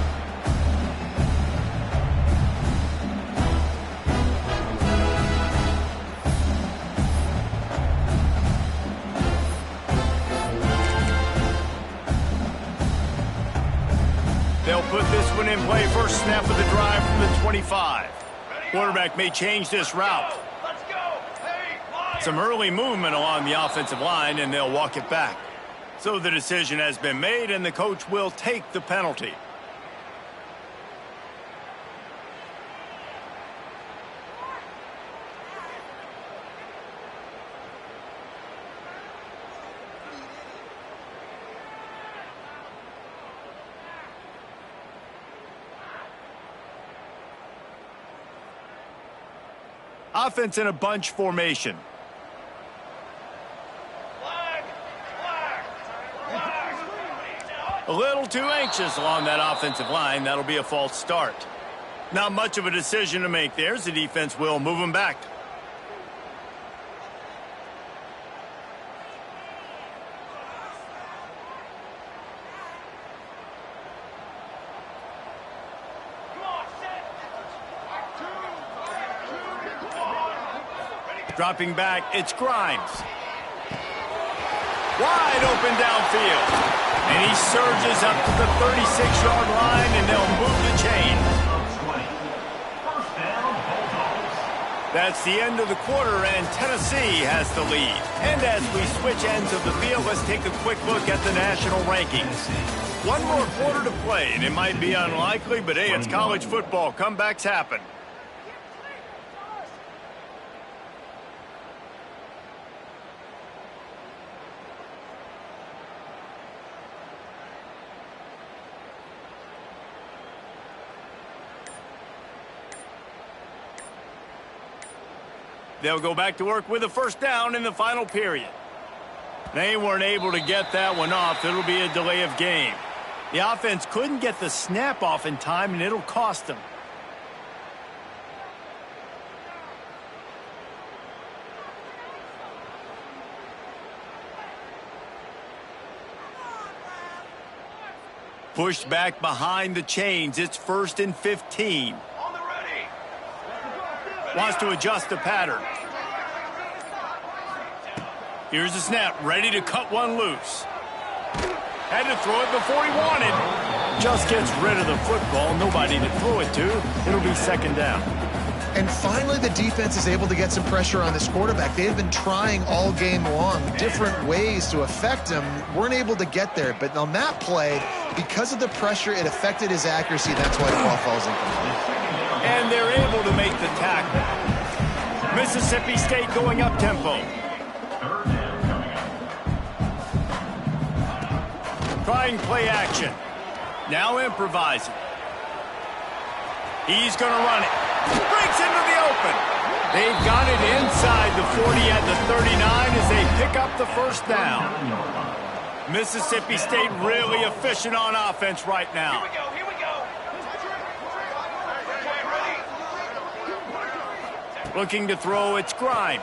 They'll put this one in play. First snap of the drive from the 25. Quarterback may change this route. Some early movement along the offensive line, and they'll walk it back. So the decision has been made, and the coach will take the penalty. Offense in a bunch formation. A little too anxious along that offensive line. That'll be a false start. Not much of a decision to make there, as the defense will move him back. Dropping back, it's Grimes. Wide open downfield. And he surges up to the 36-yard line, and they'll move the chains. That's the end of the quarter, and Tennessee has the lead. And as we switch ends of the field, let's take a quick look at the national rankings. One more quarter to play, and it might be unlikely, but hey, it's college football. Comebacks happen. They'll go back to work with a first down in the final period. They weren't able to get that one off. It'll be a delay of game. The offense couldn't get the snap off in time, and it'll cost them. Pushed back behind the chains. It's 1st and 15. On the ready. Wants to adjust the pattern. Here's the snap, ready to cut one loose. Had to throw it before he wanted. Just gets rid of the football. Nobody to throw it to. It'll be 2nd down. And finally, the defense is able to get some pressure on this quarterback. They have been trying all game long different ways to affect him. Weren't able to get there. But on that play, because of the pressure, it affected his accuracy. That's why the ball falls incomplete. And they're able to make the tackle. Mississippi State going up tempo. Trying play action. Now improvising. He's going to run it. Breaks into the open. They've got it inside the 40 at the 39 as they pick up the 1st down. Mississippi State really efficient on offense right now. Here we go. Looking to throw, it's Grimes.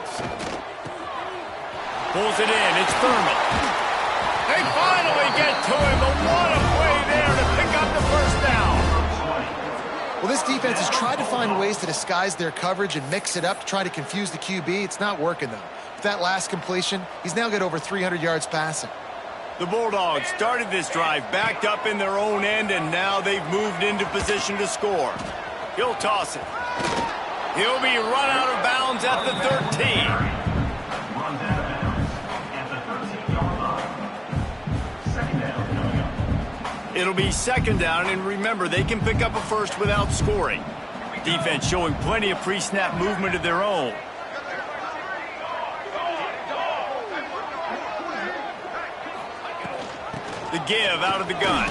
Pulls it in, it's Thurman. They finally get to him, but what a play there to pick up the 1st down. Well, this defense has tried to find ways to disguise their coverage and mix it up to try to confuse the QB. It's not working, though. With that last completion, he's now got over 300 yards passing. The Bulldogs started this drive backed up in their own end, and now they've moved into position to score. He'll toss it. He'll be run out of bounds at the 13. Runs out of bounds at the 13-yard line. 2nd down coming up. It'll be 2nd down, and remember, they can pick up a 1st without scoring. Defense showing plenty of pre-snap movement of their own. The give out of the gun.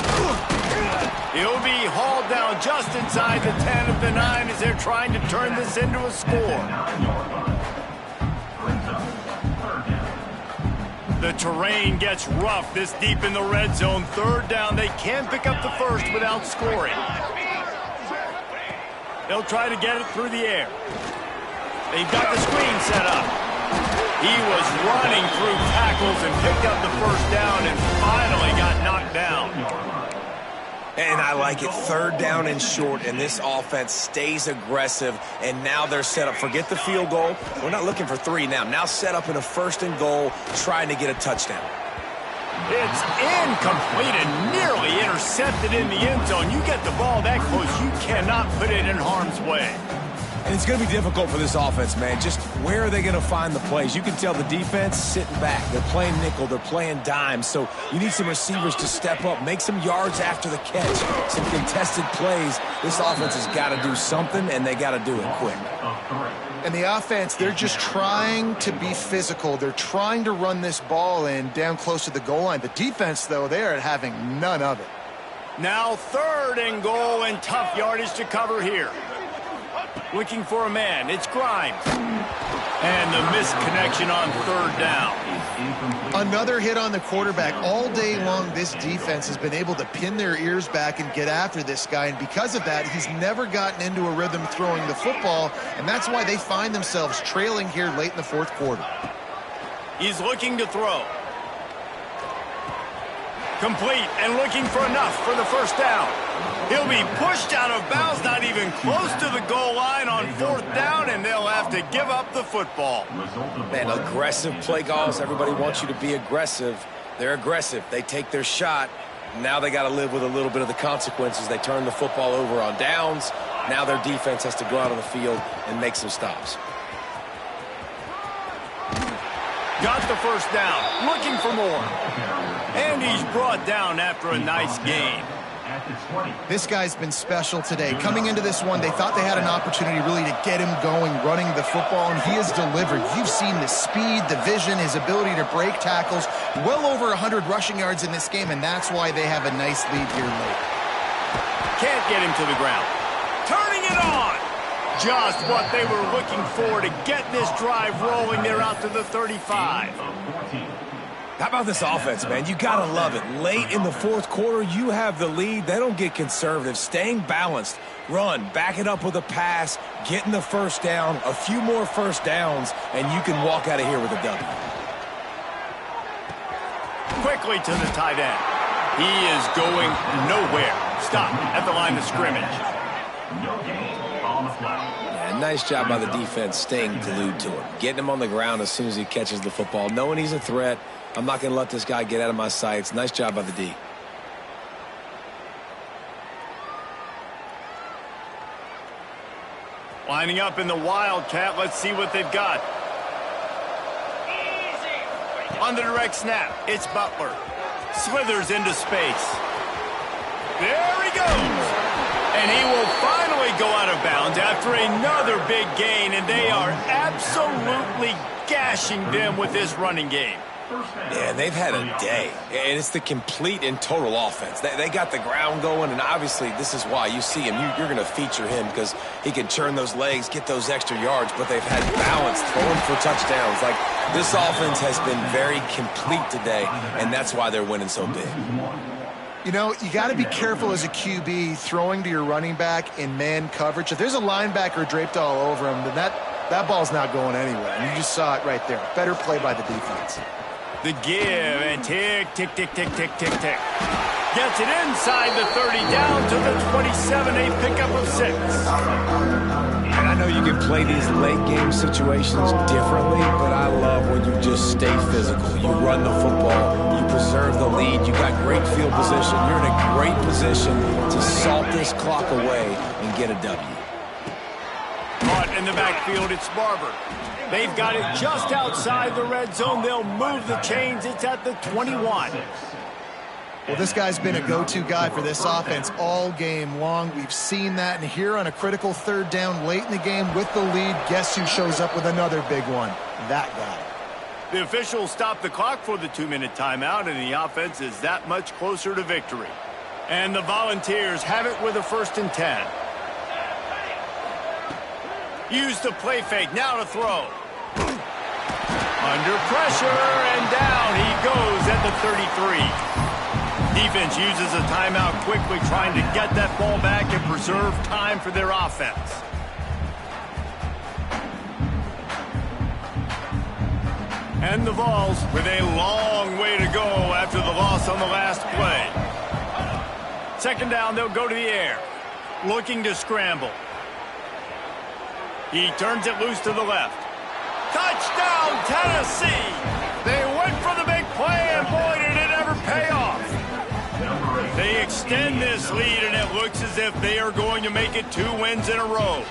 He'll be hauled down just inside the 10 of the 9 as they're trying to turn this into a score. 9-yard line. Brings up 3rd down. The terrain gets rough this deep in the red zone. 3rd down. They can pick up the 1st without scoring. They'll try to get it through the air. They've got the screen set up. He was running through tackles and picked up the 1st down and finally got knocked down. And I like it. 3rd down and short, and this offense stays aggressive, and now they're set up. Forget the field goal. We're not looking for 3 now. Now set up in a 1st and goal, trying to get a touchdown. It's incomplete and nearly intercepted in the end zone. You get the ball that close, you cannot put it in harm's way. And it's going to be difficult for this offense, man. Just where are they going to find the plays? You can tell the defense sitting back. They're playing nickel. They're playing dime. So you need some receivers to step up, make some yards after the catch, some contested plays. This offense has got to do something, and they got to do it quick. And the offense, they're just trying to be physical. They're trying to run this ball in down close to the goal line. The defense, though, they are having none of it. Now 3rd and goal and tough yardage to cover here. Looking for a man. It's Grimes. And the missed connection on 3rd down. Another hit on the quarterback. All day long, this defense has been able to pin their ears back and get after this guy. And because of that, he's never gotten into a rhythm throwing the football. And that's why they find themselves trailing here late in the 4th quarter. He's looking to throw. Complete and looking for enough for the 1st down. He'll be pushed out of bounds, not even close to the goal line on 4th down, and they'll have to give up the football. Man, aggressive play calls. Everybody wants you to be aggressive. They're aggressive. They take their shot. Now they got to live with a little bit of the consequences. They turn the football over on downs. Now their defense has to go out on the field and make some stops. Got the 1st down, looking for more. And he's brought down after a nice gain. This guy's been special today. Coming into this one, they thought they had an opportunity really to get him going, running the football, and he has delivered. You've seen the speed, the vision, his ability to break tackles. Well over 100 rushing yards in this game, and that's why they have a nice lead here late. Can't get him to the ground. Turning it on. Just what they were looking for to get this drive rolling. They're out to the 35. How about this offense, man? You got to love it. Late in the fourth quarter, you have the lead. They don't get conservative. Staying balanced. Run, back it up with a pass, getting the first down, a few more first downs, and you can walk out of here with a W. Quickly to the tight end. He is going nowhere. Stop at the line of scrimmage. No gain on the flag. Yeah, nice job by the defense staying glued to him. Getting him on the ground as soon as he catches the football. Knowing he's a threat, I'm not going to let this guy get out of my sights. Nice job by the D. Lining up in the Wildcat. Let's see what they've got. On the direct snap, it's Butler. Slithers into space. There he goes. And he will finally go out of bounds after another big gain, and they are absolutely gashing them with this running game. Yeah, they've had a day, and it's the complete and total offense. They got the ground going, and obviously this is why you see him. You're going to feature him because he can churn those legs, get those extra yards, but they've had balance, throwing for touchdowns. Like, this offense has been very complete today, and that's why they're winning so big. You know, you got to be careful as a QB throwing to your running back in man coverage. If there's a linebacker draped all over him, then that ball's not going anywhere. And you just saw it right there. Better play by the defense. The give and tick, tick, tick, tick, tick, tick, tick. Gets it inside the 30, down to the 27, a pickup of 6. And I know you can play these late game situations differently, but I love when you just stay physical. You run the football, you preserve the lead, you got great field position. You're in a great position to salt this clock away and get a W. Caught in the backfield, it's Barber. They've got it just outside the red zone. They'll move the chains. It's at the 21. Well, this guy's been a go-to guy for this offense all game long. We've seen that, and here on a critical third down late in the game with the lead, guess who shows up with another big one? That guy. The officials stop the clock for the 2-minute timeout, and the offense is that much closer to victory. And the Volunteers have it with a 1st and 10. Use the play fake, now to throw. Under pressure, and down he goes at the 33. Defense uses a timeout quickly, trying to get that ball back and preserve time for their offense. And the Vols with a long way to go after the loss on the last play. 2nd down, they'll go to the air, looking to scramble. He turns it loose to the left. Touchdown, Tennessee! They went for the big play, and boy, did it ever pay off. They extend this lead, and it looks as if they are going to make it 2 wins in a row.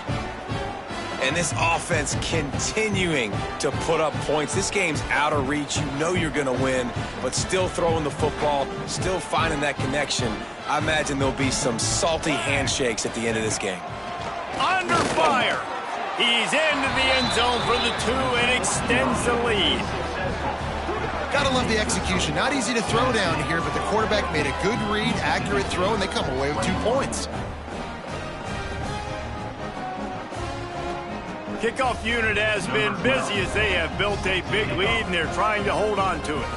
And this offense continuing to put up points. This game's out of reach. You know you're going to win, but still throwing the football, still finding that connection. I imagine there'll be some salty handshakes at the end of this game. Under fire. He's into the end zone for the 2 and extends the lead. Gotta love the execution. Not easy to throw down here, but the quarterback made a good read, accurate throw, and they come away with 2 points. Kickoff unit has been busy as they have built a big lead, and they're trying to hold on to it.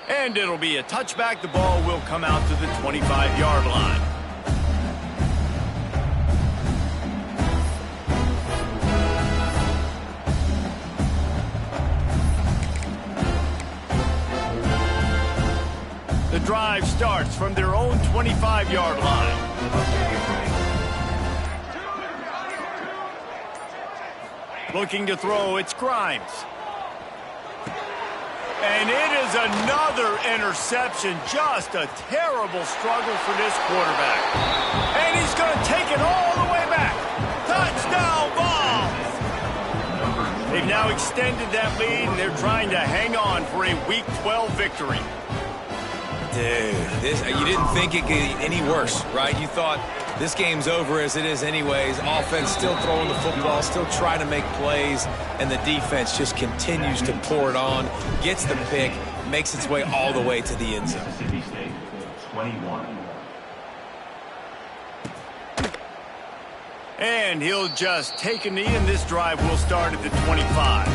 And it'll be a touchback. The ball will come out to the 25-yard line. The drive starts from their own 25-yard line. Looking to throw, it's Grimes. And it is another interception. Just a terrible struggle for this quarterback. And he's going to take it all the way back. Touchdown Vols! They've now extended that lead, and they're trying to hang on for a Week 12 victory. Dude, you didn't think it could get any worse, right? You thought this game's over as it is anyways. Offense still throwing the football, still trying to make plays, and the defense just continues to pour it on, gets the pick, makes its way all the way to the end zone. Mississippi State, 21. And he'll just take a knee, and this drive will start at the 25.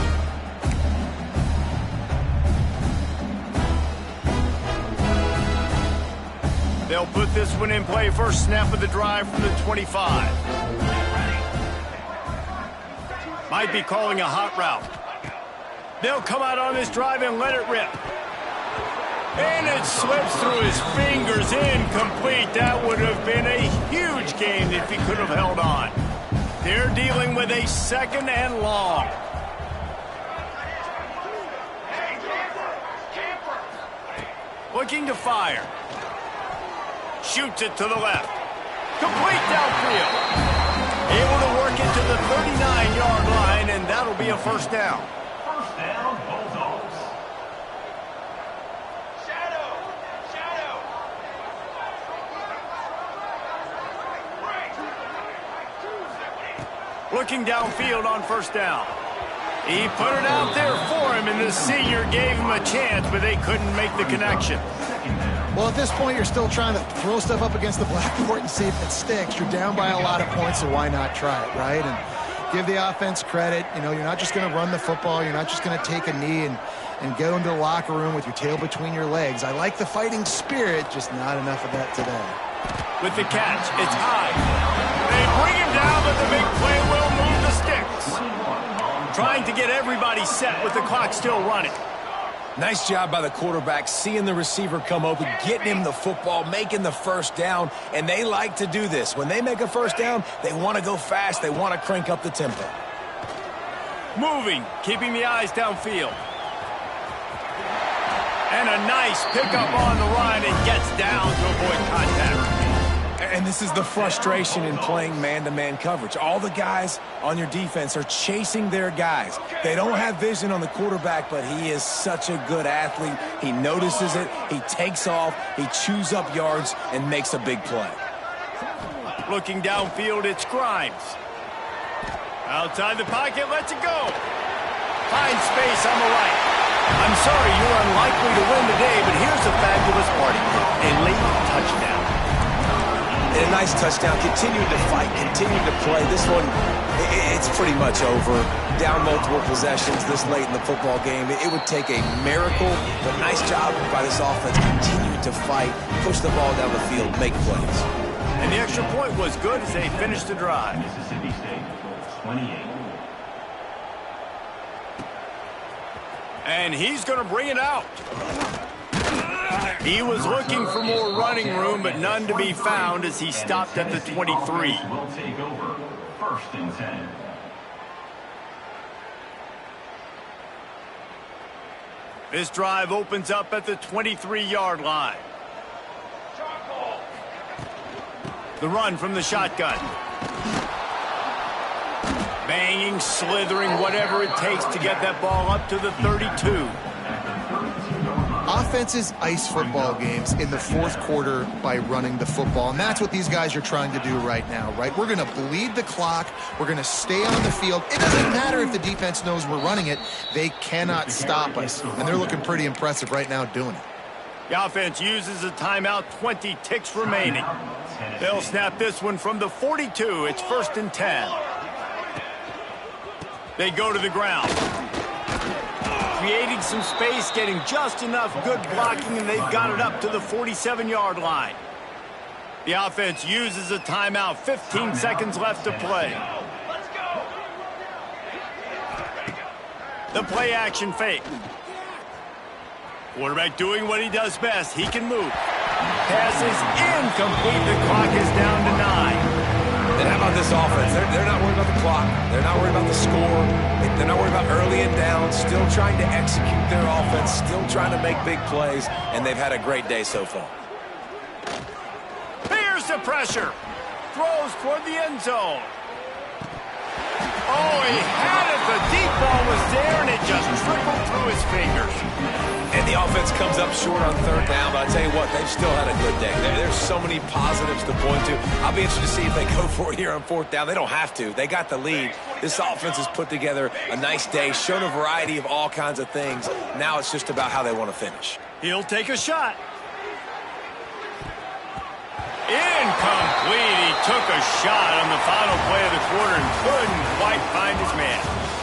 They'll put this one in play first snap of the drive from the 25. Might be calling a hot route. They'll come out on this drive and let it rip. And it slips through his fingers, incomplete. That would have been a huge gain if he could have held on. They're dealing with a second and long. Looking to fire. Shoots it to the left. Complete downfield. Able to work it to the 39-yard line, and that'll be a first down. First down, Bulldogs. Looking downfield on first down. He put it out there for him, and the senior gave him a chance, but they couldn't make the connection. Well, at this point, you're still trying to throw stuff up against the blackboard and see if it sticks. You're down by a lot of points, so why not try it, right? And give the offense credit. You know, you're not just going to run the football. You're not just going to take a knee and go into the locker room with your tail between your legs. I like the fighting spirit, just not enough of that today. With the catch, it's high. They bring him down, but the big play will move the sticks. Trying to get everybody set with the clock still running. Nice job by the quarterback, seeing the receiver come open, getting him the football, making the first down, and they like to do this. When they make a first down, they want to go fast. They want to crank up the tempo. Moving, keeping the eyes downfield. And a nice pickup on the line and gets down to avoid contact. And this is the frustration in playing man-to-man coverage. All the guys on your defense are chasing their guys. They don't have vision on the quarterback, but he is such a good athlete. He notices it, he takes off, he chews up yards, and makes a big play. Looking downfield, it's Grimes. Outside the pocket, lets it go. Finds space on the right. I'm sorry you're unlikely to win today, but here's a fabulous party. A late touchdown. And a nice touchdown. Continued to fight, continued to play. This one, it's pretty much over. Down multiple possessions this late in the football game. It would take a miracle, but nice job by this offense. Continued to fight, push the ball down the field, make plays. And the extra point was good as they finished the drive. Mississippi State, 28. And he's going to bring it out. He was looking for more running room, but none to be found as he stopped at the 23. Will take over. First and 10. This drive opens up at the 23-yard line. The run from the shotgun. Banging, slithering, whatever it takes to get that ball up to the 32. Offenses ice football games in the fourth quarter by running the football, and that's what these guys are trying to do right now, right? We're going to bleed the clock. We're going to stay on the field. It doesn't matter if the defense knows we're running it. They cannot stop us, and they're looking pretty impressive right now doing it. The offense uses a timeout, 20 ticks remaining. They'll snap this one from the 42. It's first and 10. They go to the ground. Creating some space, getting just enough good blocking, and they've got it up to the 47-yard line. The offense uses a timeout, 15 seconds left to play. The play action fake. Quarterback doing what he does best. He can move. Pass is incomplete. The clock is down to 9. And how about this offense? They're not worried about the clock. They're not worried about the score. They're not worried about early and down. Still trying to execute their offense. Still trying to make big plays. And they've had a great day so far. Here's the pressure. Throws toward the end zone. Oh, he had it. The deep ball was there, and it just trickled through his fingers. And the offense comes up short on third down, but I tell you what, they've still had a good day. There's so many positives to point to. I'll be interested to see if they go for it here on fourth down. They don't have to. They got the lead. This offense has put together a nice day, shown a variety of all kinds of things. Now it's just about how they want to finish. He'll take a shot. Incomplete. He took a shot on the final play of the quarter and couldn't quite find his man.